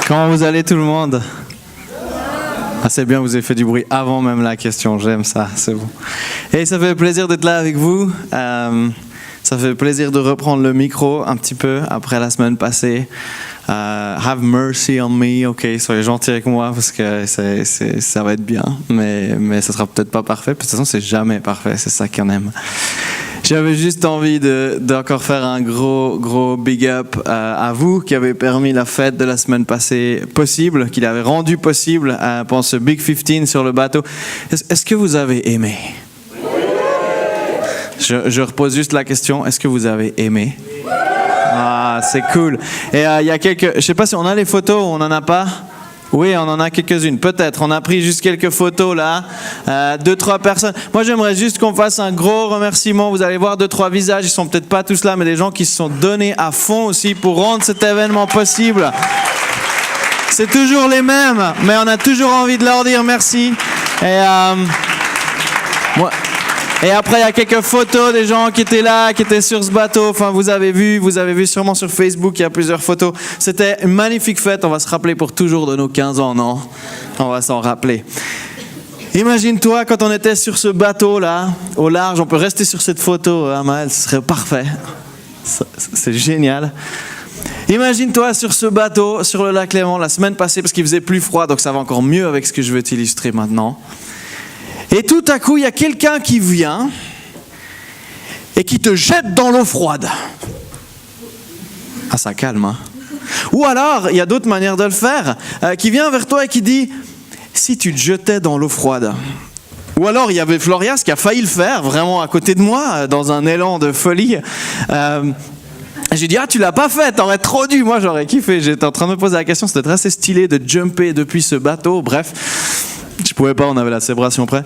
Comment vous allez tout le monde? Ah, c'est bien, vous avez fait du bruit avant même la question, j'aime ça, c'est bon. Et ça fait plaisir d'être là avec vous. Ça fait plaisir de reprendre le micro un petit peu après la semaine passée. Have mercy on me, ok, soyez gentils avec moi parce que ça va être bien, mais ça sera peut-être pas parfait. De toute façon, c'est jamais parfait, c'est ça qu'on aime. J'avais juste envie d'encore faire un gros big up à vous qui avez permis la fête de la semaine passée possible, qui l'avez rendu possible pendant ce Big 15 sur le bateau. Est-ce que vous avez aimé? Je repose juste la question, est-ce que vous avez aimé? Ah, c'est cool. Et il y a quelques... Je sais pas si on a les photos ou on n'en a pas. Oui, on en a quelques-unes, peut-être. On a pris juste quelques photos là, 2-3 personnes. Moi, j'aimerais juste qu'on fasse un gros remerciement. Vous allez voir 2-3 visages, ils sont peut-être pas tous là, mais des gens qui se sont donnés à fond aussi pour rendre cet événement possible. C'est toujours les mêmes, mais on a toujours envie de leur dire merci. Et après, il y a quelques photos des gens qui étaient là, qui étaient sur ce bateau. Enfin, vous avez vu sûrement sur Facebook, il y a plusieurs photos. C'était une magnifique fête. On va se rappeler pour toujours de nos 15 ans, non? On va s'en rappeler. Imagine-toi quand on était sur ce bateau-là, au large. On peut rester sur cette photo, Amael, ce serait parfait. C'est génial. Imagine-toi sur ce bateau, sur le lac Léman, la semaine passée, parce qu'il faisait plus froid, donc ça va encore mieux avec ce que je veux t'illustrer maintenant. Et tout à coup, il y a quelqu'un qui vient et qui te jette dans l'eau froide. Ah, ça calme, hein? Ou alors, il y a d'autres manières de le faire, qui vient vers toi et qui dit « Si tu te jetais dans l'eau froide ». Ou alors, il y avait Florias qui a failli le faire, vraiment à côté de moi, dans un élan de folie. J'ai dit « Ah, tu l'as pas fait, t'aurais trop dû ». Moi, j'aurais kiffé. J'étais en train de me poser la question, c'était assez stylé de jumper depuis ce bateau, bref. Je pouvais pas, on avait la célébration près.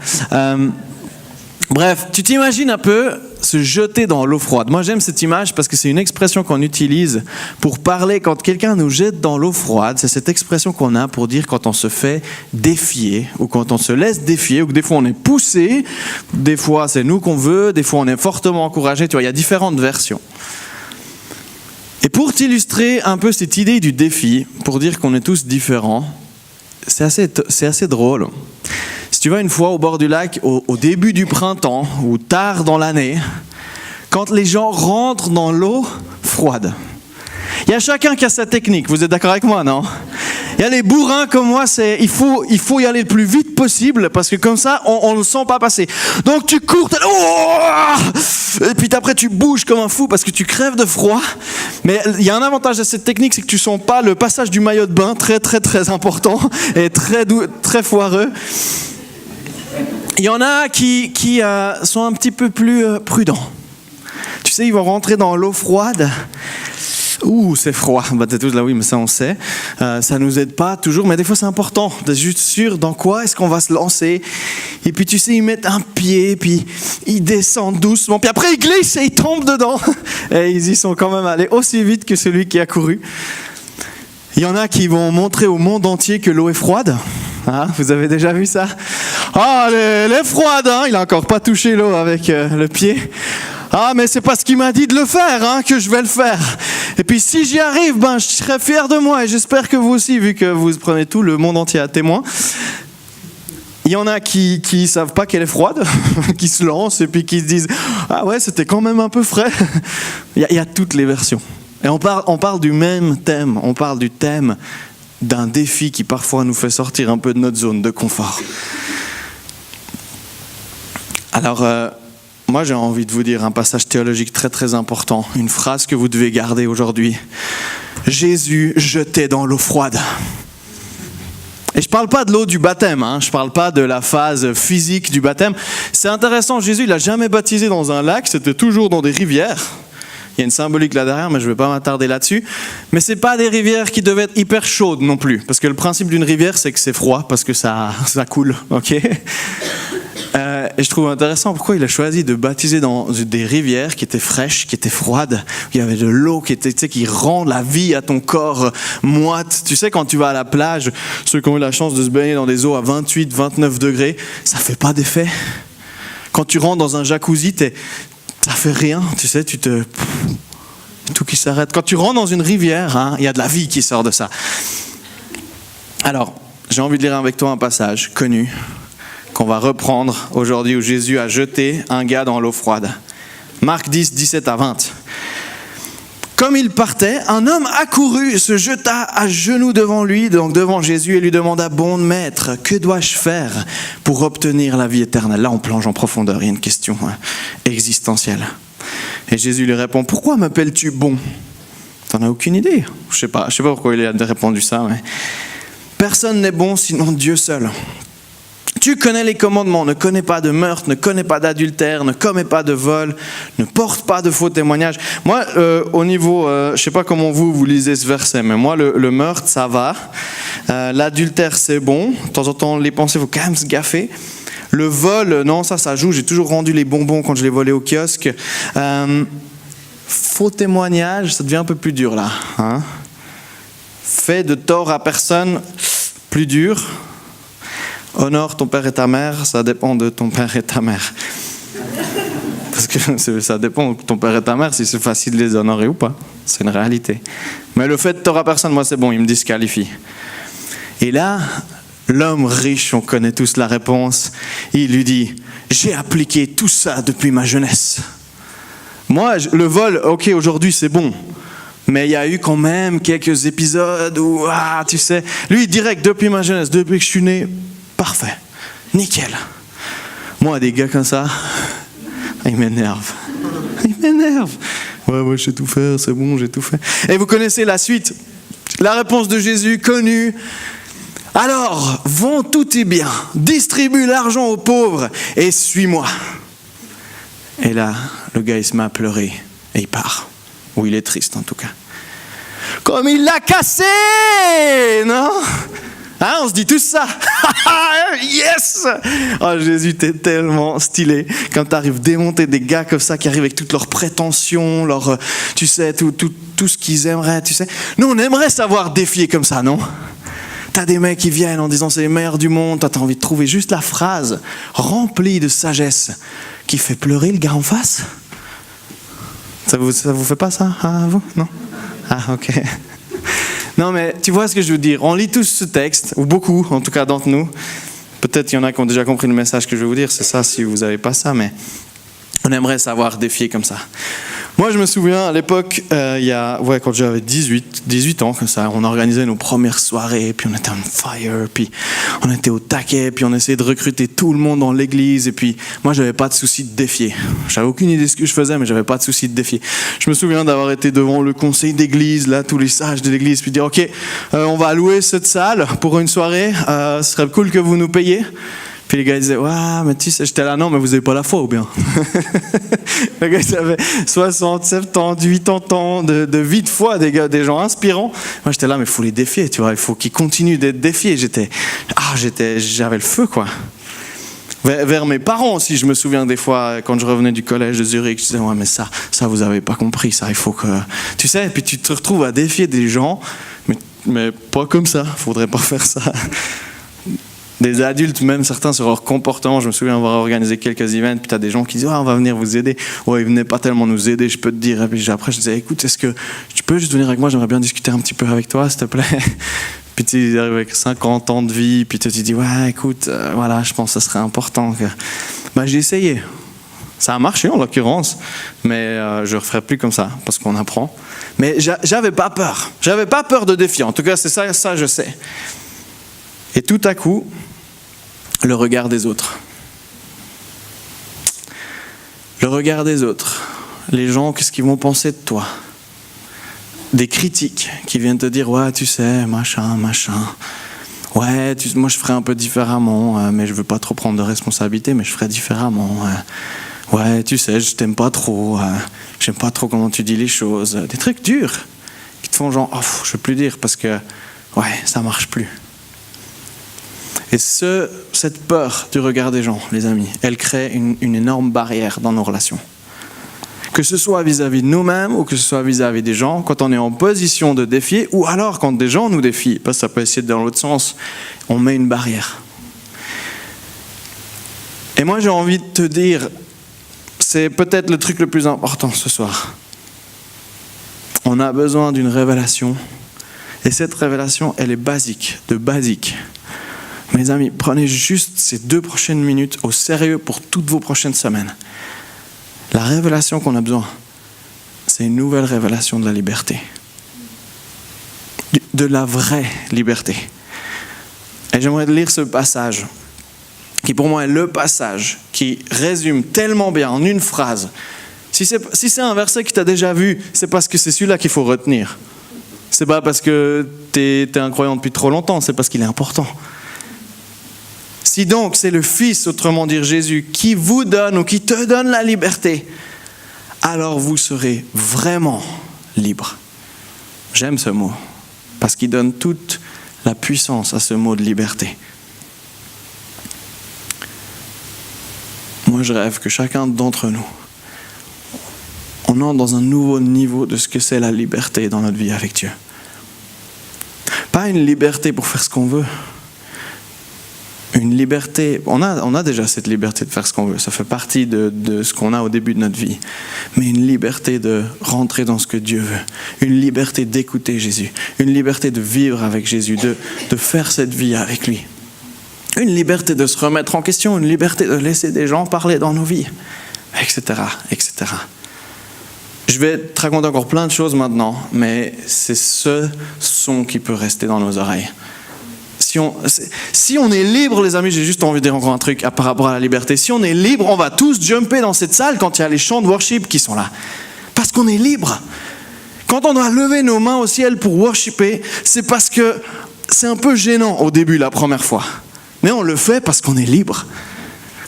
Bref, tu t'imagines un peu se jeter dans l'eau froide. Moi, j'aime cette image parce que c'est une expression qu'on utilise pour parler quand quelqu'un nous jette dans l'eau froide. C'est cette expression qu'on a pour dire quand on se fait défier ou quand on se laisse défier ou que des fois on est poussé, des fois c'est nous qu'on veut, des fois on est fortement encouragé. Tu vois, il y a différentes versions. Et pour t'illustrer un peu cette idée du défi, pour dire qu'on est tous différents, c'est assez drôle. Si tu vas une fois au bord du lac, au début du printemps, ou tard dans l'année, quand les gens rentrent dans l'eau froide, il y a chacun qui a sa technique. Vous êtes d'accord avec moi, non? Il y a les bourrins comme moi, il faut y aller le plus vite possible, parce que comme ça, on ne le sent pas passer. Donc tu cours, et puis après tu bouges comme un fou parce que tu crèves de froid. Mais il y a un avantage à cette technique, c'est que tu sens pas le passage du maillot de bain, très très très important et très doux, très foireux. Il y en a qui sont un petit peu plus prudents. Tu sais, ils vont rentrer dans l'eau froide. Ouh, c'est froid. Bah, t'es tous là, oui, mais ça on sait. Ça nous aide pas toujours, mais des fois c'est important d'être juste sûr dans quoi est-ce qu'on va se lancer. Et puis tu sais, ils mettent un pied, puis ils descendent doucement, puis après ils glissent et ils tombent dedans. Et ils y sont quand même allés aussi vite que celui qui a couru. Il y en a qui vont montrer au monde entier que l'eau est froide. Ah, vous avez déjà vu ça? Ah, elle est froide, hein? Il a encore pas touché l'eau avec le pied. Ah, mais c'est parce qu'il m'a dit de le faire, hein, que je vais le faire. Et puis si j'y arrive, je serai fier de moi et j'espère que vous aussi, vu que vous prenez tout le monde entier à témoin. Il y en a qui savent pas qu'elle est froide, qui se lancent et puis qui se disent « Ah ouais, c'était quand même un peu frais ». Il y a toutes les versions. Et on parle du même thème, on parle du thème d'un défi qui parfois nous fait sortir un peu de notre zone de confort. Alors... moi, j'ai envie de vous dire un passage théologique très très important, une phrase que vous devez garder aujourd'hui. Jésus jeté dans l'eau froide. Et je ne parle pas de l'eau du baptême, je ne parle pas de la phase physique du baptême. C'est intéressant, Jésus il n'a jamais baptisé dans un lac, c'était toujours dans des rivières. Il y a une symbolique là derrière, mais je ne vais pas m'attarder là-dessus. Mais ce n'est pas des rivières qui devaient être hyper chaudes non plus. Parce que le principe d'une rivière, c'est que c'est froid, parce que ça coule, ok ? Et je trouve intéressant pourquoi il a choisi de baptiser dans des rivières qui étaient fraîches, qui étaient froides, où il y avait de l'eau qui rend la vie à ton corps moite. Tu sais, quand tu vas à la plage, ceux qui ont eu la chance de se baigner dans des eaux à 28, 29 degrés, ça fait pas d'effet. Quand tu rentres dans un jacuzzi, ça fait rien, tu sais, tout qui s'arrête. Quand tu rentres dans une rivière, il y a de la vie qui sort de ça. Alors, j'ai envie de lire avec toi un passage connu qu'on va reprendre aujourd'hui où Jésus a jeté un gars dans l'eau froide. Marc 10, 17 à 20. Comme il partait, un homme accourut et se jeta à genoux devant lui, donc devant Jésus, et lui demanda « Bon maître, que dois-je faire pour obtenir la vie éternelle ?» Là, on plonge en profondeur, il y a une question existentielle. Et Jésus lui répond « Pourquoi m'appelles-tu bon ?» T'en as aucune idée. Je sais pas pourquoi il a répondu ça, mais personne n'est bon sinon Dieu seul. Tu connais les commandements, ne connais pas de meurtre, ne connais pas d'adultère, ne commets pas de vol, ne porte pas de faux témoignages. Moi, au niveau, je sais pas comment vous lisez ce verset, mais moi, le meurtre, ça va. L'adultère, c'est bon. De temps en temps, les pensées, il faut quand même se gaffer. Le vol, non, ça joue. J'ai toujours rendu les bonbons quand je les volais au kiosque. Faux témoignage, ça devient un peu plus dur là. Hein? Fait de tort à personne, plus dur. Honore ton père et ta mère, ça dépend de ton père et ta mère. Parce que ça dépend de ton père et ta mère, si c'est facile de les honorer ou pas. C'est une réalité. Mais le fait de tort à personne, moi c'est bon, il me disqualifie. Et là, l'homme riche, on connaît tous la réponse, il lui dit « J'ai appliqué tout ça depuis ma jeunesse. » Moi, le vol, ok, aujourd'hui c'est bon. Mais il y a eu quand même quelques épisodes où, tu sais, lui direct depuis ma jeunesse, depuis que je suis né, parfait, nickel. Moi, des gars comme ça, ils m'énervent. Ils m'énervent. Ouais, je sais tout faire, c'est bon, j'ai tout fait. Et vous connaissez la suite. La réponse de Jésus, connue. Alors, vends tous tes biens, distribue l'argent aux pauvres et suis-moi. Et là, le gars, il se met à pleurer et il part. Ou il est triste en tout cas. Comme il l'a cassé, non ? Hein, on se dit tous ça. Yes! Oh Jésus, t'es tellement stylé. Quand t'arrives démonter des gars comme ça qui arrivent avec toutes leurs prétentions, tu sais, tout ce qu'ils aimeraient, tu sais. Nous, on aimerait savoir défier comme ça, non ? T'as des mecs qui viennent en disant c'est les meilleurs du monde. Toi, t'as envie de trouver juste la phrase remplie de sagesse qui fait pleurer le gars en face. Ça vous fait pas ça, vous ? Non ? Ah, ok. Non, mais tu vois ce que je veux dire. On lit tous ce texte, ou beaucoup, en tout cas d'entre nous. Peut-être il y en a qui ont déjà compris le message que je vais vous dire. C'est ça, si vous n'avez pas ça, mais on aimerait savoir défier comme ça. Moi, je me souviens, à l'époque, quand j'avais 18 ans, comme ça, on organisait nos premières soirées, puis on était on fire, puis on était au taquet, puis on essayait de recruter tout le monde dans l'église, et puis moi, j'avais pas de souci de défier. J'avais aucune idée de ce que je faisais, mais j'avais pas de souci de défier. Je me souviens d'avoir été devant le conseil d'église, là, tous les sages de l'église, puis dire, ok, on va louer cette salle pour une soirée, ce serait cool que vous nous payiez. Puis les gars disaient, ouais, mais tu sais, j'étais là, non, mais vous avez pas la foi ou bien? Les gars, ils avaient 60, 70, 80 ans de vie de foi, des gens inspirants. Moi, j'étais là, mais il faut les défier, tu vois, il faut qu'ils continuent d'être défiés. J'avais le feu, quoi. Vers mes parents aussi, je me souviens des fois, quand je revenais du collège de Zurich, je disais, ouais, mais ça, vous avez pas compris, ça, il faut que... Tu sais, et puis tu te retrouves à défier des gens, mais pas comme ça, faudrait pas faire ça. Des adultes, même certains sur leur comportement. Je me souviens avoir organisé quelques events, puis tu as des gens qui disent on va venir vous aider. Ouais, ils venaient pas tellement nous aider, je peux te dire. Et puis après, je disais écoute, est-ce que tu peux juste venir avec moi? J'aimerais bien discuter un petit peu avec toi, s'il te plaît. Puis tu arrives avec 50 ans de vie, puis tu te dis ouais, écoute, voilà, je pense que ce serait important que. J'ai essayé. Ça a marché en l'occurrence, mais je ne referai plus comme ça, parce qu'on apprend. Mais j'avais pas peur. J'avais pas peur de défier. En tout cas, c'est ça je sais. Et tout à coup, le regard des autres. Le regard des autres. Les gens, qu'est-ce qu'ils vont penser de toi? Des critiques qui viennent te dire, ouais, tu sais, machin. Ouais, moi je ferais un peu différemment, mais je veux pas trop prendre de responsabilité, mais je ferais différemment. Ouais, tu sais, je t'aime pas trop, j'aime pas trop comment tu dis les choses. Des trucs durs qui te font genre, je veux plus dire parce que, ouais, ça marche plus. Et cette peur du regard des gens, les amis, elle crée une énorme barrière dans nos relations. Que ce soit vis-à-vis de nous-mêmes ou que ce soit vis-à-vis des gens, quand on est en position de défier, ou alors quand des gens nous défient, parce que ça peut essayer dans l'autre sens, on met une barrière. Et moi j'ai envie de te dire, c'est peut-être le truc le plus important ce soir. On a besoin d'une révélation. Et cette révélation, elle est basique, de basique. Mes amis, prenez juste ces 2 prochaines minutes au sérieux pour toutes vos prochaines semaines. La révélation qu'on a besoin, c'est une nouvelle révélation de la liberté. De la vraie liberté. Et j'aimerais lire ce passage, qui pour moi est le passage qui résume tellement bien en une phrase. Si c'est un verset que tu as déjà vu, c'est parce que c'est celui-là qu'il faut retenir. C'est pas parce que tu es un croyant depuis trop longtemps, c'est parce qu'il est important. Si donc c'est le Fils, autrement dire Jésus, qui vous donne ou qui te donne la liberté, alors vous serez vraiment libre. J'aime ce mot, parce qu'il donne toute la puissance à ce mot de liberté. Moi, je rêve que chacun d'entre nous, on entre dans un nouveau niveau de ce que c'est la liberté dans notre vie avec Dieu. Pas une liberté pour faire ce qu'on veut. Une liberté, on a déjà cette liberté de faire ce qu'on veut, ça fait partie de ce qu'on a au début de notre vie. Mais une liberté de rentrer dans ce que Dieu veut, une liberté d'écouter Jésus, une liberté de vivre avec Jésus, de faire cette vie avec lui. Une liberté de se remettre en question, une liberté de laisser des gens parler dans nos vies, etc., etc. Je vais te raconter encore plein de choses maintenant, mais c'est ce son qui peut rester dans nos oreilles. Si on est libre, les amis, j'ai juste envie de dire encore un truc par rapport à la liberté. Si on est libre, on va tous jumper dans cette salle quand il y a les chants de worship qui sont là. Parce qu'on est libre. Quand on doit lever nos mains au ciel pour worshiper, c'est parce que c'est un peu gênant au début, la première fois. Mais on le fait parce qu'on est libre.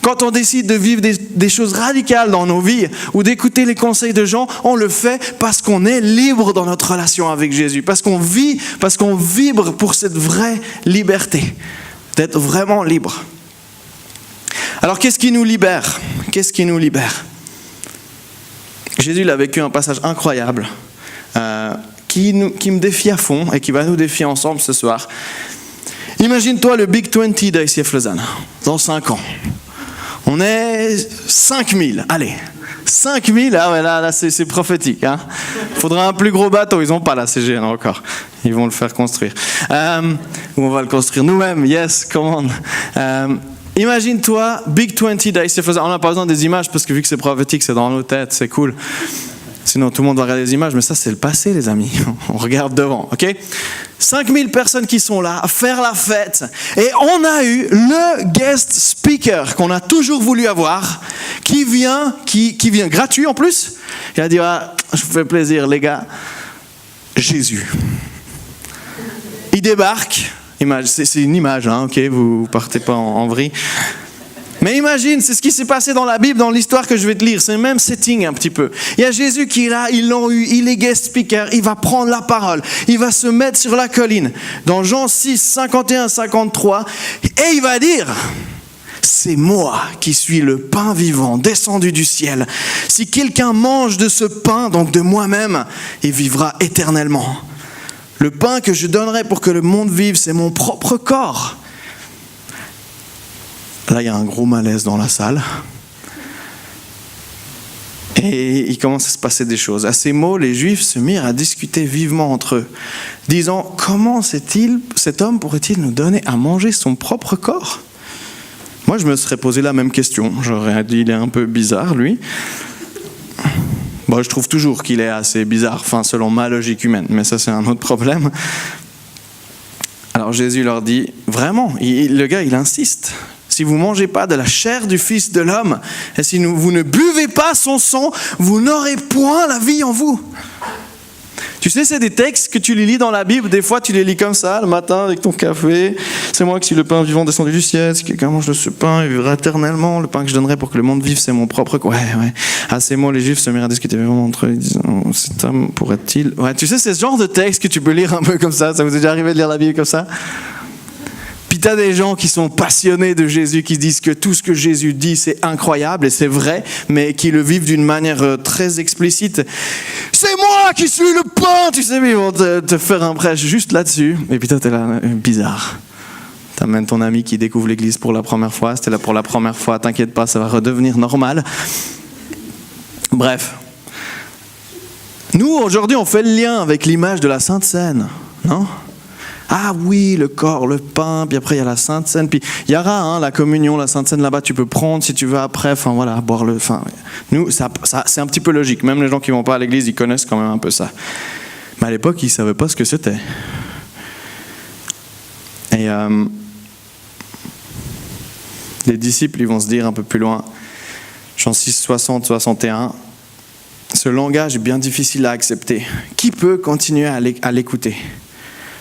Quand on décide de vivre des choses radicales dans nos vies ou d'écouter les conseils de gens, on le fait parce qu'on est libre dans notre relation avec Jésus, parce qu'on vit, parce qu'on vibre pour cette vraie liberté, d'être vraiment libre. Alors qu'est-ce qui nous libère ? Qu'est-ce qui nous libère ? Jésus il a vécu un passage incroyable qui me défie à fond et qui va nous défier ensemble ce soir. Imagine-toi le Big 20 d'ICF Lausanne, dans 5 ans. On est 5000, allez, 5000, ah ouais, là c'est prophétique. Hein. Faudra un plus gros bateau, ils n'ont pas la CG encore, ils vont le faire construire. Ou on va le construire nous-mêmes, yes, come on. Imagine-toi, Big 20 d'ICF Lausanne, on n'a pas besoin des images parce que vu que c'est prophétique, c'est dans nos têtes, c'est cool. Sinon tout le monde va regarder les images, mais ça c'est le passé les amis, on regarde devant, ok ? 5000 personnes qui sont là à faire la fête et on a eu le guest speaker qu'on a toujours voulu avoir qui vient gratuit en plus. Il a dit je vous fais plaisir les gars, Jésus. Il débarque, c'est une image, hein, ok, vous partez pas en vrille. Mais imagine, c'est ce qui s'est passé dans la Bible, dans l'histoire que je vais te lire. C'est le même setting un petit peu. Il y a Jésus qui est là, ils l'ont eu, il est guest speaker, il va prendre la parole, il va se mettre sur la colline. Dans Jean 6, 51, 53, et il va dire, c'est moi qui suis le pain vivant, descendu du ciel. Si quelqu'un mange de ce pain, donc de moi-même, il vivra éternellement. Le pain que je donnerai pour que le monde vive, c'est mon propre corps. Là, il y a un gros malaise dans la salle. Et il commence à se passer des choses. À ces mots, les Juifs se mirent à discuter vivement entre eux, disant « Comment cet homme pourrait-il nous donner à manger son propre corps ?» Moi, je me serais posé la même question. J'aurais dit « Il est un peu bizarre, lui. » Bon, je trouve toujours qu'il est assez bizarre, enfin, selon ma logique humaine, mais ça, c'est un autre problème. Alors Jésus leur dit « Vraiment ?» Le gars, il insiste. Si vous ne mangez pas de la chair du Fils de l'homme, et si vous ne buvez pas son sang, vous n'aurez point la vie en vous. Tu sais, c'est des textes que tu les lis dans la Bible, des fois tu les lis comme ça, le matin avec ton café. C'est moi qui suis le pain vivant descendu du ciel, si quelqu'un mange de ce pain, il vivra éternellement. Le pain que je donnerai pour que le monde vive, c'est mon propre... Ouais. À ces mots, les Juifs se mirent à discuter vraiment entre eux, disant, cet homme pourrait-il... Ouais, tu sais, c'est ce genre de texte que tu peux lire un peu comme ça. Ça vous est déjà arrivé de lire la Bible comme ça ? Puis t'as des gens qui sont passionnés de Jésus, qui disent que tout ce que Jésus dit, c'est incroyable et c'est vrai, mais qui le vivent d'une manière très explicite. C'est moi qui suis le pain, tu sais, ils vont te faire un prêche juste là-dessus. Et puis toi, t'es là, bizarre. T'amènes ton ami qui découvre l'église pour la première fois, c'était là pour la première fois, t'inquiète pas, ça va redevenir normal. Bref. Nous, aujourd'hui, on fait le lien avec l'image de la Sainte Seine, non ? Ah oui, le corps, le pain, puis après il y a la Sainte Seine, puis il y aura la communion, la Sainte Seine là-bas, tu peux prendre si tu veux après, enfin voilà, boire le... Enfin, nous, ça, c'est un petit peu logique, même les gens qui ne vont pas à l'église, ils connaissent quand même un peu ça. Mais à l'époque, ils ne savaient pas ce que c'était. Et les disciples, ils vont se dire un peu plus loin, Jean 6, 60, 61, ce langage est bien difficile à accepter. Qui peut continuer à l'écouter ?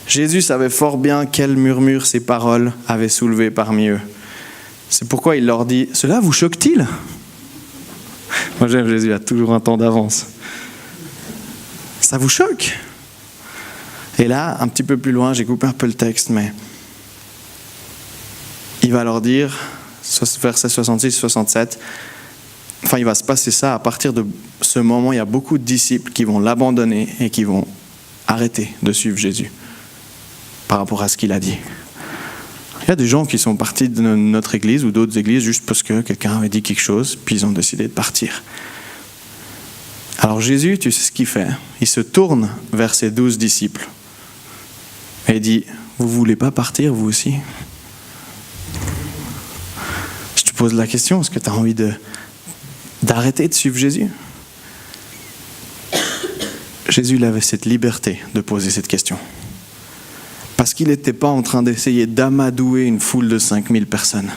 Jésus savait fort bien quel murmure ces paroles avaient soulevé parmi eux. C'est pourquoi il leur dit « Cela vous choque-t-il » Moi j'aime Jésus, il a toujours un temps d'avance. Ça vous choque ? Et là, un petit peu plus loin, j'ai coupé un peu le texte, mais il va leur dire, versets 66-67, enfin il va se passer ça, à partir de ce moment, il y a beaucoup de disciples qui vont l'abandonner et qui vont arrêter de suivre Jésus par rapport à ce qu'il a dit. Il y a des gens qui sont partis de notre église ou d'autres églises juste parce que quelqu'un avait dit quelque chose, puis ils ont décidé de partir. Alors Jésus, tu sais ce qu'il fait ? Il se tourne vers ses 12 disciples et il dit, vous ne voulez pas partir vous aussi ? Je te pose la question, est-ce que tu as envie d'arrêter de suivre Jésus ? Jésus il avait cette liberté de poser cette question. Parce qu'il n'était pas en train d'essayer d'amadouer une foule de 5000 personnes.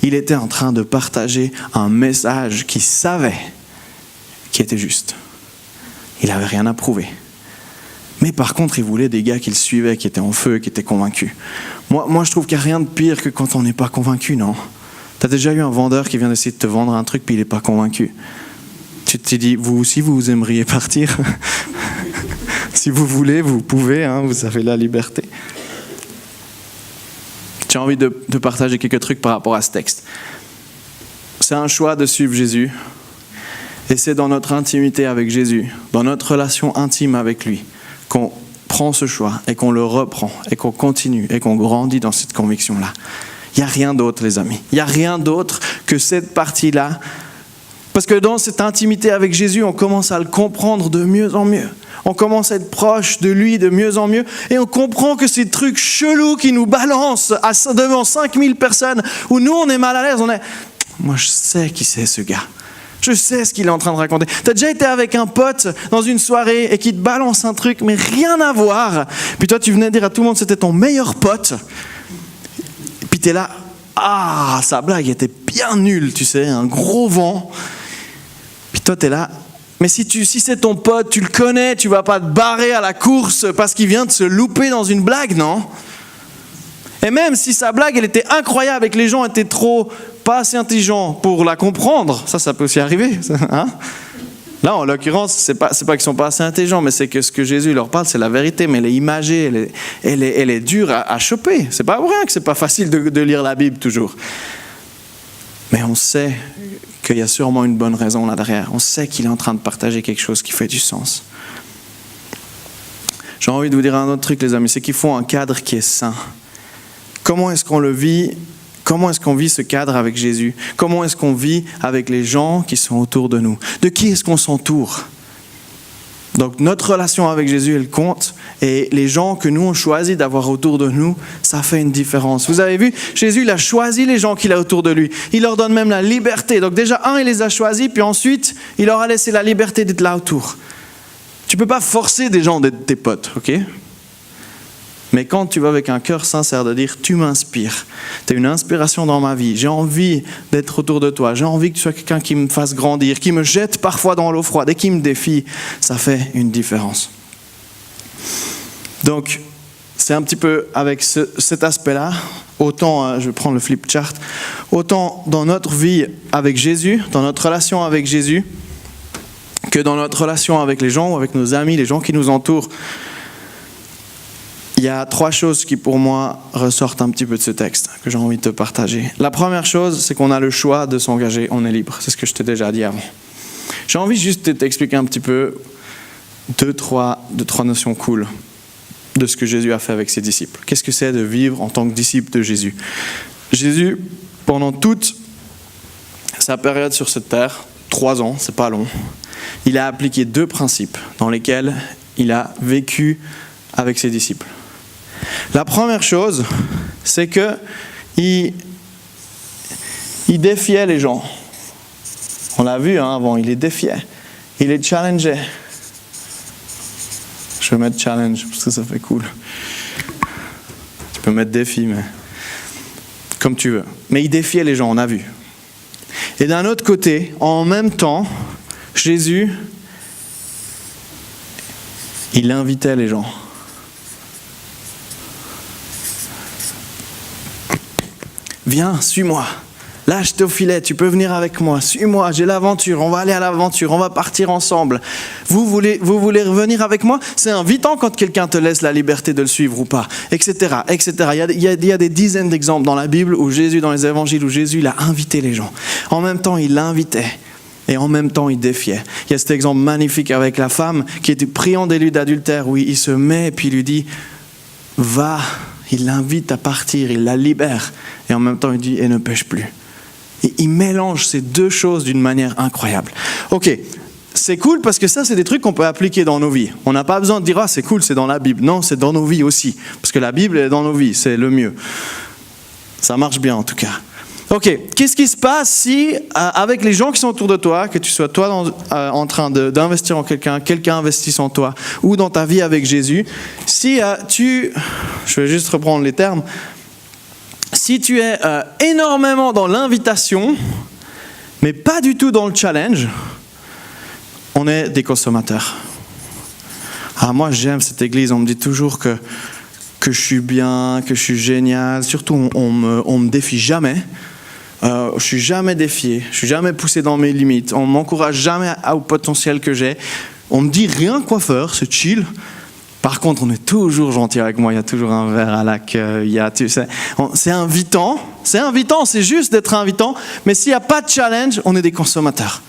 Il était en train de partager un message qu'il savait qui était juste. Il n'avait rien à prouver. Mais par contre, il voulait des gars qui le suivaient, qui étaient en feu, qui étaient convaincus. Moi, je trouve qu'il n'y a rien de pire que quand on n'est pas convaincu, non ? Tu as déjà eu un vendeur qui vient d'essayer de te vendre un truc puis il n'est pas convaincu. Tu te dis, vous aussi, vous aimeriez partir ? Si vous voulez, vous pouvez, vous avez la liberté. J'ai envie de partager quelques trucs par rapport à ce texte. C'est un choix de suivre Jésus. Et c'est dans notre intimité avec Jésus, dans notre relation intime avec lui, qu'on prend ce choix et qu'on le reprend et qu'on continue et qu'on grandit dans cette conviction-là. Il n'y a rien d'autre, les amis. Il n'y a rien d'autre que cette partie-là. Parce que dans cette intimité avec Jésus, on commence à le comprendre de mieux en mieux. On commence à être proche de lui de mieux en mieux. Et on comprend que ces trucs chelous qui nous balancent devant 5000 personnes, où nous on est mal à l'aise, moi je sais qui c'est ce gars. Je sais ce qu'il est en train de raconter. Tu as déjà été avec un pote dans une soirée et qui te balance un truc, mais rien à voir. Puis toi, tu venais dire à tout le monde que c'était ton meilleur pote. Puis tu es là, sa blague était bien nulle, tu sais, un gros vent. Puis toi, tu es là, mais si c'est ton pote, tu le connais, tu vas pas te barrer à la course parce qu'il vient de se louper dans une blague, non ? Et même si sa blague, elle était incroyable et que les gens étaient pas assez intelligents pour la comprendre, ça peut aussi arriver, hein ? Là, en l'occurrence, c'est pas qu'ils sont pas assez intelligents, mais c'est que ce que Jésus leur parle, c'est la vérité, mais elle est imagée, elle est dure à choper. C'est pas vrai que c'est pas facile de lire la Bible toujours. Mais on sait qu'il y a sûrement une bonne raison là derrière. On sait qu'il est en train de partager quelque chose qui fait du sens. J'ai envie de vous dire un autre truc, les amis, c'est qu'il faut un cadre qui est sain. Comment est-ce qu'on le vit ? Comment est-ce qu'on vit ce cadre avec Jésus ? Comment est-ce qu'on vit avec les gens qui sont autour de nous ? De qui est-ce qu'on s'entoure ? Donc notre relation avec Jésus, elle compte. Et les gens que nous, on choisit d'avoir autour de nous, ça fait une différence. Vous avez vu, Jésus, il a choisi les gens qu'il a autour de lui. Il leur donne même la liberté. Donc déjà, il les a choisis, puis ensuite, il leur a laissé la liberté d'être là autour. Tu ne peux pas forcer des gens d'être tes potes, ok ? Mais quand tu vas avec un cœur sincère de dire « tu m'inspires, tu es une inspiration dans ma vie, j'ai envie d'être autour de toi, j'ai envie que tu sois quelqu'un qui me fasse grandir, qui me jette parfois dans l'eau froide et qui me défie », ça fait une différence. Donc, c'est un petit peu avec cet aspect-là, autant, je vais prendre le flip chart, autant dans notre vie avec Jésus, dans notre relation avec Jésus, que dans notre relation avec les gens, avec nos amis, les gens qui nous entourent. Il y a 3 choses qui, pour moi, ressortent un petit peu de ce texte, que j'ai envie de te partager. La première chose, c'est qu'on a le choix de s'engager, on est libre. C'est ce que je t'ai déjà dit avant. J'ai envie juste de t'expliquer un petit peu 2-3 notions cool de ce que Jésus a fait avec ses disciples. Qu'est-ce que c'est de vivre en tant que disciple de Jésus ? Jésus, pendant toute sa période sur cette terre, 3 ans, c'est pas long, il a appliqué 2 principes dans lesquels il a vécu avec ses disciples. La première chose, c'est que il défiait les gens. On l'a vu avant, il les défiait. Il les challengeait. Je vais mettre challenge parce que ça fait cool. Tu peux mettre défi, mais comme tu veux. Mais il défiait les gens, on a vu. Et d'un autre côté, en même temps, Jésus, il invitait les gens. Viens, suis-moi. Lâche-toi au filet, tu peux venir avec moi. Suis-moi, j'ai l'aventure, on va aller à l'aventure, on va partir ensemble. Vous voulez revenir avec moi? C'est invitant quand quelqu'un te laisse la liberté de le suivre ou pas, etc., etc. Il y a des dizaines d'exemples dans la Bible où Jésus, dans les évangiles, où Jésus, il a invité les gens. En même temps, il l'invitait. Et en même temps, il défiait. Il y a cet exemple magnifique avec la femme qui était pris en délit d'adultère, où il se met et puis il lui dit « Va ». Il l'invite à partir, il la libère. Et en même temps, il dit « Et ne pêche plus ». Et il mélange ces deux choses d'une manière incroyable. Ok, c'est cool parce que ça, c'est des trucs qu'on peut appliquer dans nos vies. On n'a pas besoin de dire « Ah, c'est cool, c'est dans la Bible ». Non, c'est dans nos vies aussi. Parce que la Bible est dans nos vies, c'est le mieux. Ça marche bien en tout cas. Ok, qu'est-ce qui se passe si, avec les gens qui sont autour de toi, que tu sois toi en train d'investir en quelqu'un, quelqu'un investisse en toi, ou dans ta vie avec Jésus, si je vais juste reprendre les termes, si tu es énormément dans l'invitation, mais pas du tout dans le challenge, on est des consommateurs. Ah, moi j'aime cette église, on me dit toujours que je suis bien, que je suis génial, surtout on me défie jamais. Je suis jamais défié, je suis jamais poussé dans mes limites, on m'encourage jamais au potentiel que j'ai. On me dit rien quoi faire, c'est chill. Par contre, on est toujours gentil avec moi, il y a toujours un verre à l'accueil, c'est invitant, c'est juste d'être invitant, mais s'il n'y a pas de challenge, on est des consommateurs.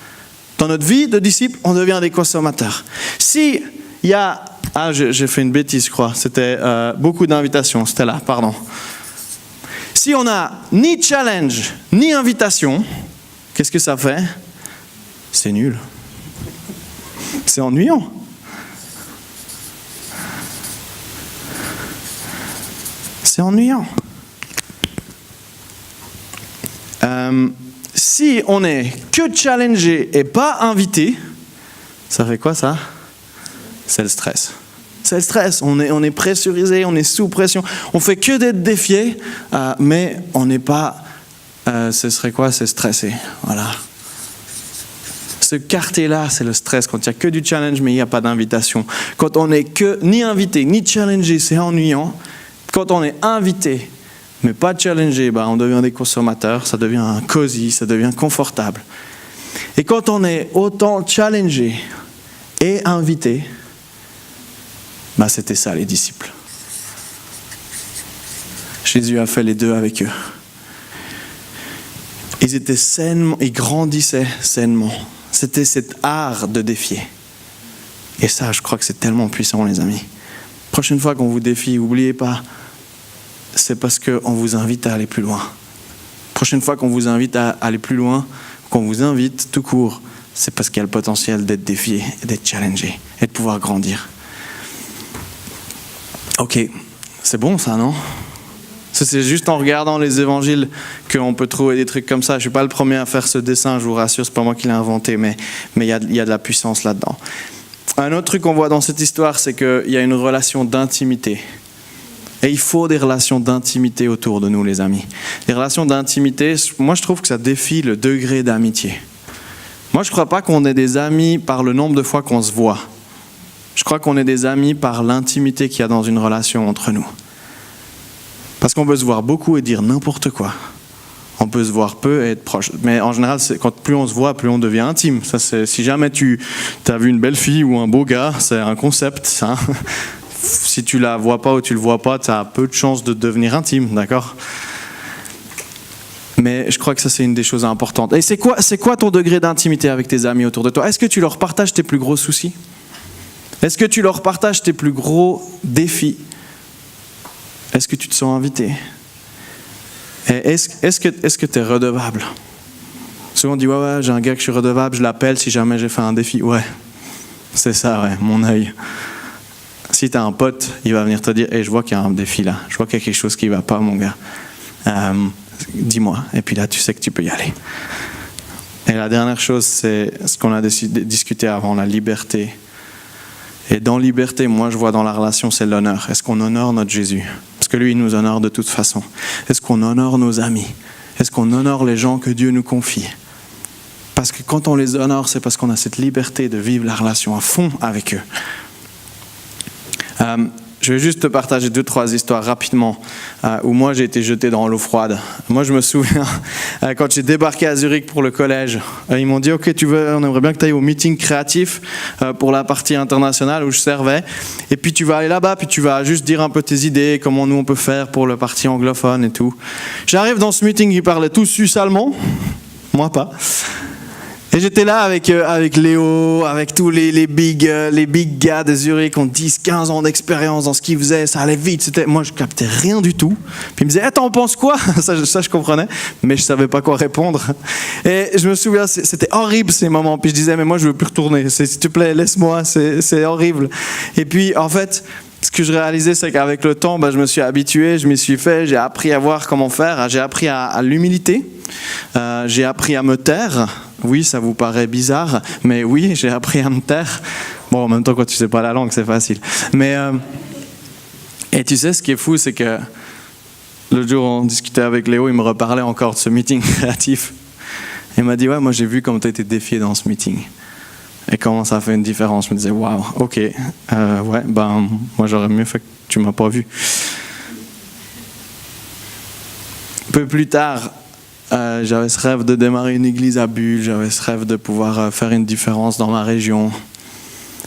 Dans notre vie de disciples, on devient des consommateurs. Si il y a... Ah, j'ai fait une bêtise, je crois, c'était beaucoup d'invitations, c'était là, pardon. Si on n'a ni challenge, ni invitation, qu'est-ce que ça fait? C'est nul. C'est ennuyant. C'est ennuyant. Si on n'est que challengé et pas invité, ça fait quoi ça? C'est le stress. C'est le stress, on est pressurisé, on est sous pression, on fait que d'être défié, mais on n'est pas, ce serait quoi? C'est stressé, voilà. Ce quartier-là, c'est le stress, quand il n'y a que du challenge, mais il n'y a pas d'invitation. Quand on n'est que ni invité, ni challengé, c'est ennuyant. Quand on est invité, mais pas challengé, on devient des consommateurs, ça devient cosy, ça devient confortable. Et quand on est autant challengé et invité, c'était ça les disciples. Jésus a fait les deux avec eux. Ils étaient sainement, ils grandissaient sainement. C'était cet art de défier. Et ça, je crois que c'est tellement puissant, les amis. Prochaine fois qu'on vous défie, n'oubliez pas, c'est parce qu'on vous invite à aller plus loin. Prochaine fois qu'on vous invite à aller plus loin, qu'on vous invite tout court, c'est parce qu'il y a le potentiel d'être défié, d'être challengé et de pouvoir grandir. Ok, c'est bon ça, non? Ça, c'est juste en regardant les évangiles qu'on peut trouver des trucs comme ça. Je ne suis pas le premier à faire ce dessin, je vous rassure, ce n'est pas moi qui l'ai inventé, mais il y a de la puissance là-dedans. Un autre truc qu'on voit dans cette histoire, c'est qu'il y a une relation d'intimité. Et il faut des relations d'intimité autour de nous, les amis. Les relations d'intimité, moi je trouve que ça défie le degré d'amitié. Moi je ne crois pas qu'on est des amis par le nombre de fois qu'on se voit. Je crois qu'on est des amis par l'intimité qu'il y a dans une relation entre nous. Parce qu'on peut se voir beaucoup et dire n'importe quoi. On peut se voir peu et être proche. Mais en général, plus on se voit, plus on devient intime. Ça, si jamais tu as vu une belle fille ou un beau gars, c'est un concept. Ça. Si tu la vois pas ou tu le vois pas, tu as peu de chances de devenir intime, d'accord ? Mais je crois que ça, c'est une des choses importantes. Et c'est quoi ton degré d'intimité avec tes amis autour de toi ? Est-ce que tu leur partages tes plus gros soucis ? Est-ce que tu leur partages tes plus gros défis ? Est-ce que tu te sens invité ? Et est-ce que tu es redevable ? Souvent on dit ouais, j'ai un gars que je suis redevable, je l'appelle si jamais j'ai fait un défi. Ouais, c'est ça, ouais, mon œil. Si tu as un pote, il va venir te dire hey, je vois qu'il y a un défi là, je vois qu'il y a quelque chose qui ne va pas, mon gars. Dis-moi. Et puis là, tu sais que tu peux y aller. Et la dernière chose, c'est ce qu'on a discuté avant, la liberté. Et dans liberté, moi je vois dans la relation, c'est l'honneur. Est-ce qu'on honore notre Jésus? Parce que lui, il nous honore de toute façon. Est-ce qu'on honore nos amis? Est-ce qu'on honore les gens que Dieu nous confie? Parce que quand on les honore, c'est parce qu'on a cette liberté de vivre la relation à fond avec eux. Je vais juste te partager 2-3 histoires rapidement où moi j'ai été jeté dans l'eau froide. Moi je me souviens quand j'ai débarqué à Zurich pour le collège, ils m'ont dit ok on aimerait bien que tu ailles au meeting créatif pour la partie internationale où je servais, et puis tu vas aller là-bas, puis tu vas juste dire un peu tes idées, comment nous on peut faire pour la partie anglophone et tout. J'arrive dans ce meeting, ils parlaient tous suisse-allemand, moi pas. Et j'étais là avec Léo, avec tous les big gars de Zurich qui ont 10-15 ans d'expérience dans ce qu'ils faisaient, ça allait vite. Moi, je captais rien du tout. Puis ils me disaient, attends, on pense quoi? Ça, je comprenais, mais je savais pas quoi répondre. Et je me souviens, c'était horrible ces moments. Puis je disais, mais moi, je veux plus retourner. S'il te plaît, laisse-moi, c'est horrible. Et puis, en fait, ce que je réalisais, c'est qu'avec le temps, je me suis habitué, je m'y suis fait, j'ai appris à voir comment faire, j'ai appris à l'humilité, j'ai appris à me taire. Oui, ça vous paraît bizarre, mais oui, j'ai appris à me taire. Bon, en même temps, quand tu sais pas la langue, c'est facile. Mais et tu sais, ce qui est fou, c'est que l'autre jour, on discutait avec Léo, il me reparlait encore de ce meeting créatif. Il m'a dit, ouais, moi j'ai vu comment tu as été défié dans ce meeting. Et comment ça fait une différence. Je me disais, waouh, ok, ouais, moi j'aurais mieux fait que tu m'as pas vu. Un peu plus tard, j'avais ce rêve de démarrer une église à Bulle, j'avais ce rêve de pouvoir faire une différence dans ma région.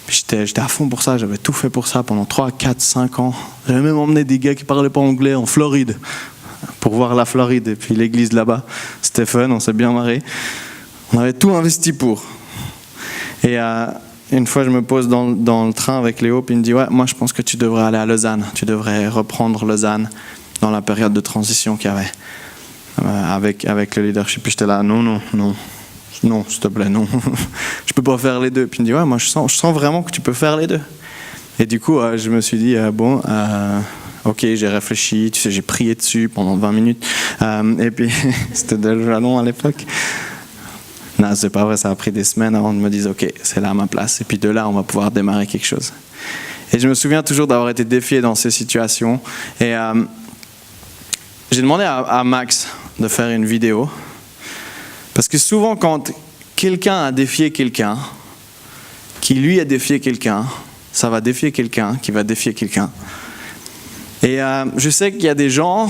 J'étais à fond pour ça, j'avais tout fait pour ça pendant 3, 4, 5 ans. J'avais même emmené des gars qui parlaient pas anglais en Floride, pour voir la Floride et puis l'église là-bas. C'était fun, on s'est bien marré. On avait tout investi pour. Et une fois, je me pose dans le train avec Léo, puis il me dit « Ouais, moi je pense que tu devrais aller à Lausanne, tu devrais reprendre Lausanne dans la période de transition qu'il y avait avec le leadership. » Puis j'étais là « Non, s'il te plaît, non. Je peux pas faire les deux. » Puis il me dit « Ouais, moi je sens vraiment que tu peux faire les deux. » Et du coup, je me suis dit ok, j'ai réfléchi, tu sais, j'ai prié dessus pendant 20 minutes. Et puis, c'était déjà long à l'époque. Non, c'est pas vrai, ça a pris des semaines avant de me dire ok, c'est là ma place. Et puis de là, on va pouvoir démarrer quelque chose. Et je me souviens toujours d'avoir été défié dans ces situations. Et j'ai demandé à Max de faire une vidéo. Parce que souvent, quand quelqu'un a défié quelqu'un, qui lui a défié quelqu'un, ça va défier quelqu'un qui va défier quelqu'un. Et je sais qu'il y a des gens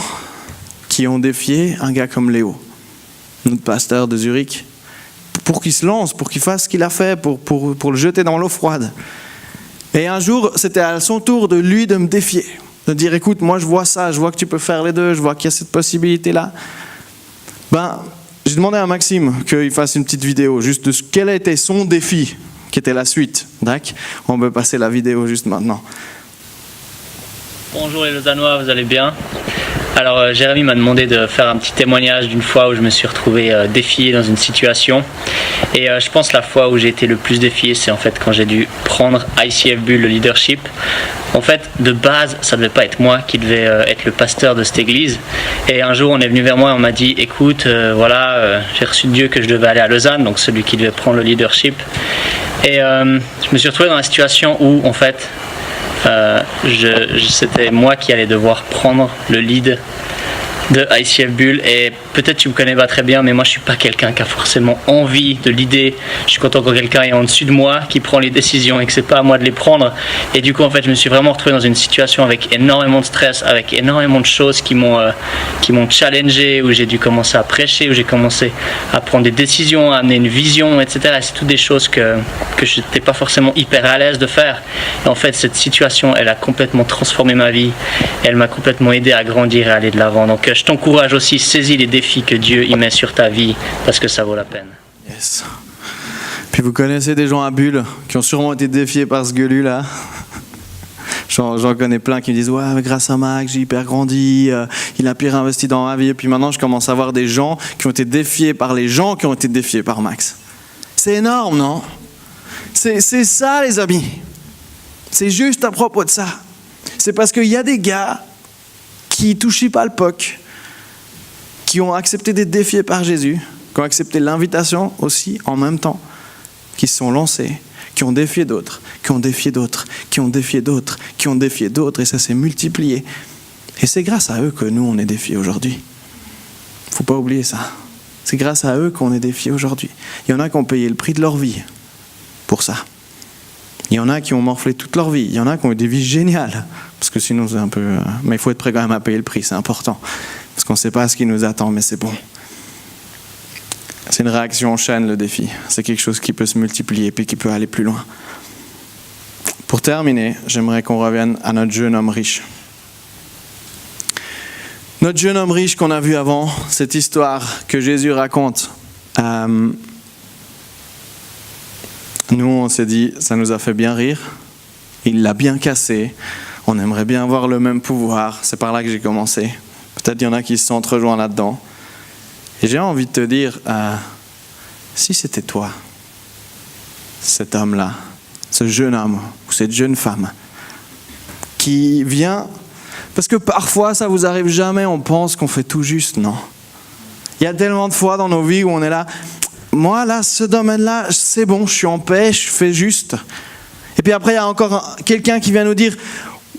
qui ont défié un gars comme Léo, notre pasteur de Zurich, pour qu'il se lance, pour qu'il fasse ce qu'il a fait, pour le jeter dans l'eau froide. Et un jour, c'était à son tour de lui de me défier, de dire écoute, moi je vois ça, je vois que tu peux faire les deux, je vois qu'il y a cette possibilité-là. J'ai demandé à Maxime qu'il fasse une petite vidéo juste de quel était son défi, qui était la suite. D'accord ? On peut passer la vidéo juste maintenant. Bonjour les Lausannois, vous allez bien ? Alors Jérémy m'a demandé de faire un petit témoignage d'une fois où je me suis retrouvé défié dans une situation. Et je pense la fois où j'ai été le plus défié, c'est en fait quand j'ai dû prendre ICF Bulle, le leadership. En fait, de base, ça ne devait pas être moi qui devais être le pasteur de cette église. Et un jour, on est venu vers moi et on m'a dit, écoute, j'ai reçu de Dieu que je devais aller à Lausanne, donc celui qui devait prendre le leadership. Et je me suis retrouvé dans la situation où, en fait, c'était moi qui allais devoir prendre le lead de ICF Bulle. Et peut-être tu me connais pas très bien, mais moi je suis pas quelqu'un qui a forcément envie de l'idée. Je suis content quand quelqu'un est en dessus de moi, qui prend les décisions et que c'est pas à moi de les prendre. Et du coup en fait je me suis vraiment retrouvé dans une situation avec énormément de stress, avec énormément de choses qui m'ont challengé, où j'ai dû commencer à prêcher, où j'ai commencé à prendre des décisions, à amener une vision, etc. Et c'est toutes des choses que je n'étais pas forcément hyper à l'aise de faire. Et en fait cette situation elle a complètement transformé ma vie. Elle m'a complètement aidé à grandir et à aller de l'avant. Donc je t'encourage aussi, saisis les défis que Dieu y met sur ta vie parce que ça vaut la peine. Yes. Puis vous connaissez des gens à Bulle qui ont sûrement été défiés par ce gueulu là. J'en connais plein qui me disent ouais, grâce à Max j'ai hyper grandi, il a pire investi dans ma vie. Et puis maintenant je commence à voir des gens qui ont été défiés par les gens qui ont été défiés par Max. C'est énorme, non ? C'est ça les amis. C'est juste à propos de ça. C'est parce qu'il y a des gars qui touchaient pas le POC, qui ont accepté d'être défiés par Jésus, qui ont accepté l'invitation aussi en même temps, qui se sont lancés, qui ont défié d'autres, qui ont défié d'autres, qui ont défié d'autres, qui ont défié d'autres, et ça s'est multiplié. Et c'est grâce à eux que nous, on est défiés aujourd'hui. Faut pas oublier ça. C'est grâce à eux qu'on est défiés aujourd'hui. Il y en a qui ont payé le prix de leur vie pour ça. Il y en a qui ont morflé toute leur vie. Il y en a qui ont eu des vies géniales. Parce que sinon, c'est un peu... Mais il faut être prêt quand même à payer le prix, c'est important. Parce qu'on ne sait pas ce qui nous attend, mais c'est bon. C'est une réaction en chaîne, le défi. C'est quelque chose qui peut se multiplier puis qui peut aller plus loin. Pour terminer, j'aimerais qu'on revienne à notre jeune homme riche. Notre jeune homme riche qu'on a vu avant, cette histoire que Jésus raconte, nous on s'est dit, ça nous a fait bien rire, il l'a bien cassé, on aimerait bien avoir le même pouvoir, c'est par là que j'ai commencé. Peut-être il y en a qui se sentent rejoints là-dedans. Et j'ai envie de te dire, si c'était toi, cet homme-là, ce jeune homme ou cette jeune femme qui vient... Parce que parfois, ça vous arrive jamais, on pense qu'on fait tout juste, non. Il y a tellement de fois dans nos vies où on est là, moi là, ce domaine-là, c'est bon, je suis en paix, je fais juste. Et puis après, il y a encore quelqu'un qui vient nous dire,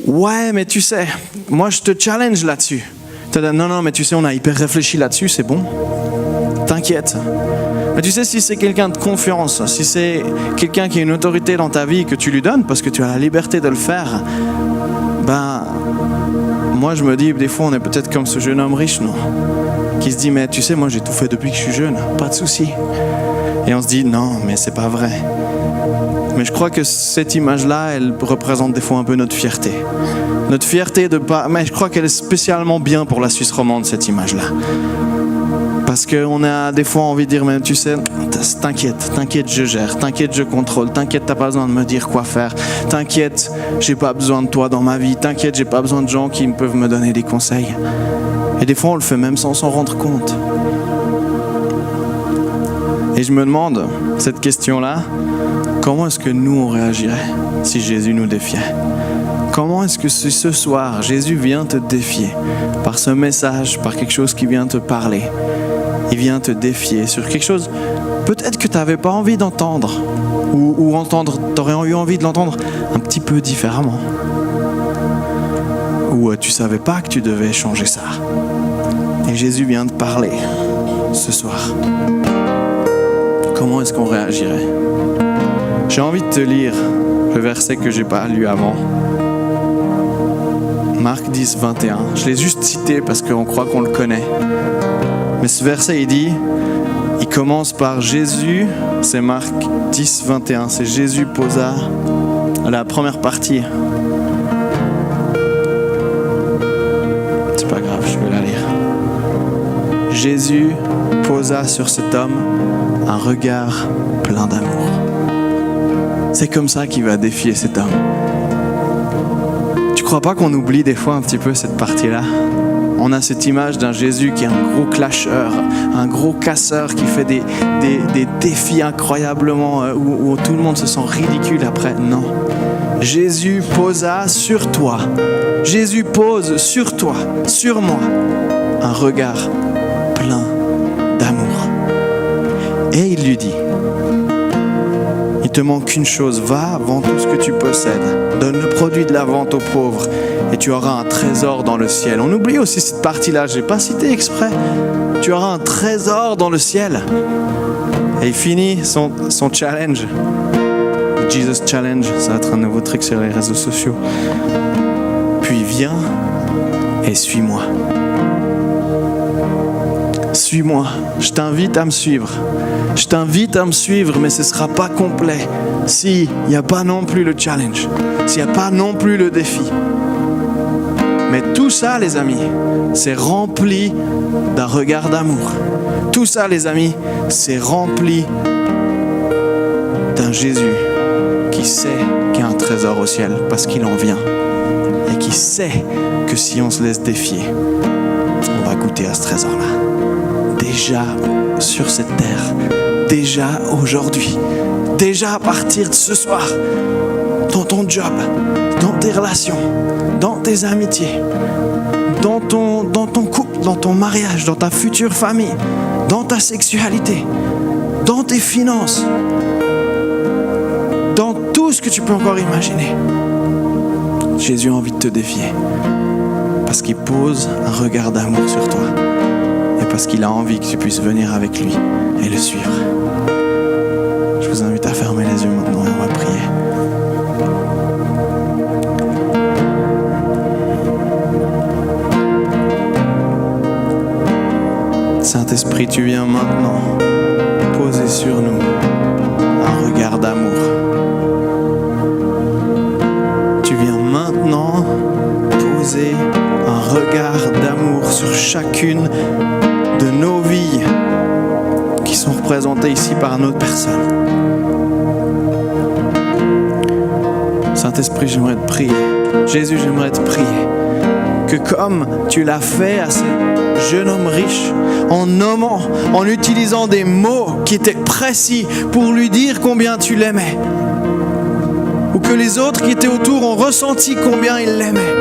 ouais, mais tu sais, moi je te challenge là-dessus. Tu dis, non, mais tu sais, on a hyper réfléchi là-dessus, c'est bon. T'inquiète. Mais tu sais, si c'est quelqu'un de confiance, si c'est quelqu'un qui a une autorité dans ta vie que tu lui donnes, parce que tu as la liberté de le faire, ben... Moi, je me dis, des fois, on est peut-être comme ce jeune homme riche, non? Qui se dit, mais tu sais, moi, j'ai tout fait depuis que je suis jeune, pas de souci. Et on se dit, non, mais c'est pas vrai. Mais je crois que cette image-là, elle représente des fois un peu notre fierté. Notre fierté de pas... Mais je crois qu'elle est spécialement bien pour la Suisse romande, cette image-là. Parce qu'on a des fois envie de dire, mais tu sais, t'inquiète, je gère, t'inquiète, je contrôle, t'inquiète, t'as pas besoin de me dire quoi faire, t'inquiète, j'ai pas besoin de toi dans ma vie, t'inquiète, j'ai pas besoin de gens qui peuvent me donner des conseils. Et des fois, on le fait même sans s'en rendre compte. Et je me demande, cette question-là, comment est-ce que nous, on réagirait si Jésus nous défiait ? Comment est-ce que si ce soir, Jésus vient te défier par ce message, par quelque chose qui vient te parler ? Il vient te défier sur quelque chose peut-être que tu n'avais pas envie d'entendre ou entendre, tu aurais eu envie de l'entendre un petit peu différemment. Ou tu ne savais pas que tu devais changer ça. Et Jésus vient te parler ce soir. Comment est-ce qu'on réagirait ? J'ai envie de te lire le verset que je n'ai pas lu avant. Marc 10, 21. Je l'ai juste cité parce qu'on croit qu'on le connaît. Mais ce verset, il commence par Jésus, c'est Marc 10, 21. C'est Jésus posa la première partie. C'est pas grave, je vais la lire. Jésus posa sur cet homme un regard plein d'amour. C'est comme ça qu'il va défier cet homme. Tu crois pas qu'on oublie des fois un petit peu cette partie-là ? On a cette image d'un Jésus qui est un gros clasheur, un gros casseur qui fait des défis incroyablement où tout le monde se sent ridicule après. Non. Jésus posa sur toi. Jésus pose sur toi, sur moi, un regard plein d'amour. Et il lui dit, il te manque une chose, va, vends tout ce que tu possèdes, donne le produit de la vente aux pauvres et tu auras un trésor dans le ciel. On oublie aussi cette partie-là, je n'ai pas cité exprès. Tu auras un trésor dans le ciel. Et il finit son challenge. Jesus Challenge, ça va être un nouveau truc sur les réseaux sociaux. Puis viens et suis-moi. Suis-moi, je t'invite à me suivre. Je t'invite à me suivre, mais ce ne sera pas complet s'il n'y a pas non plus le challenge, s'il n'y a pas non plus le défi. Mais tout ça, les amis, c'est rempli d'un regard d'amour. Tout ça, les amis, c'est rempli d'un Jésus qui sait qu'il y a un trésor au ciel parce qu'il en vient. Et qui sait que si on se laisse défier, on va goûter à ce trésor-là. Déjà sur cette terre, déjà aujourd'hui, déjà à partir de ce soir, dans ton job, dans tes relations, dans tes amitiés, dans ton couple, dans ton mariage, dans ta future famille, dans ta sexualité, dans tes finances, dans tout ce que tu peux encore imaginer. Jésus a envie de te défier parce qu'il pose un regard d'amour sur toi et parce qu'il a envie que tu puisses venir avec lui et le suivre. Je vous invite à fermer les yeux maintenant et on va prier. Saint-Esprit, tu viens maintenant poser sur nous un regard d'amour. Tu viens maintenant poser un regard d'amour sur chacune de nos vies qui sont représentées ici par notre personne. Saint-Esprit, j'aimerais te prier. Jésus, j'aimerais te prier que comme tu l'as fait à ce jeune homme riche, en nommant, en utilisant des mots qui étaient précis pour lui dire combien tu l'aimais, ou que les autres qui étaient autour ont ressenti combien ils l'aimaient,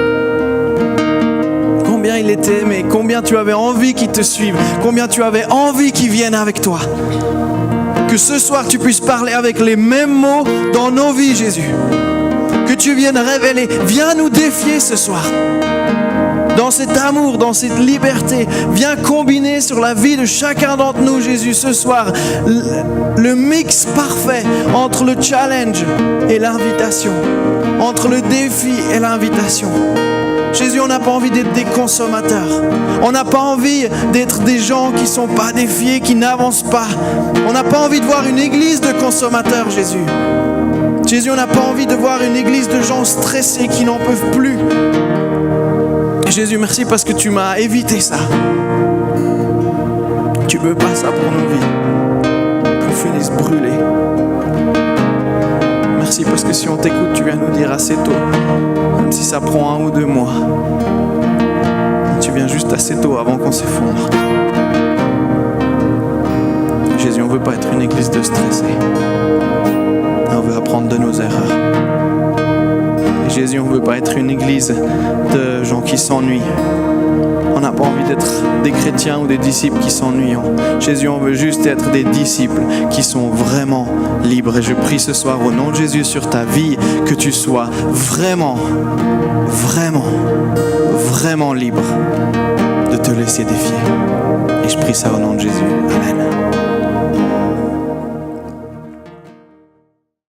combien il était aimé, combien tu avais envie qu'il te suive, combien tu avais envie qu'il vienne avec toi. Que ce soir tu puisses parler avec les mêmes mots dans nos vies, Jésus. Que tu viennes révéler, viens nous défier ce soir. Dans cet amour, dans cette liberté, viens combiner sur la vie de chacun d'entre nous, Jésus, ce soir, le mix parfait entre le challenge et l'invitation, entre le défi et l'invitation. Jésus, on n'a pas envie d'être des consommateurs. On n'a pas envie d'être des gens qui ne sont pas défiés, qui n'avancent pas. On n'a pas envie de voir une église de consommateurs, Jésus. Jésus, on n'a pas envie de voir une église de gens stressés qui n'en peuvent plus. Jésus, merci parce que tu m'as évité ça. Tu veux pas ça pour nos vies, qu'on finisse brûlés. Merci parce que si on t'écoute, tu viens nous dire assez tôt, même si ça prend 1 ou 2 mois. Tu viens juste assez tôt avant qu'on s'effondre. Jésus, on veut pas être une église de stressés. On veut apprendre de nos erreurs. Jésus, on ne veut pas être une église de gens qui s'ennuient. On n'a pas envie d'être des chrétiens ou des disciples qui s'ennuient. Jésus, on veut juste être des disciples qui sont vraiment libres. Et je prie ce soir au nom de Jésus sur ta vie que tu sois vraiment, vraiment, vraiment libre de te laisser défier. Et je prie ça au nom de Jésus. Amen.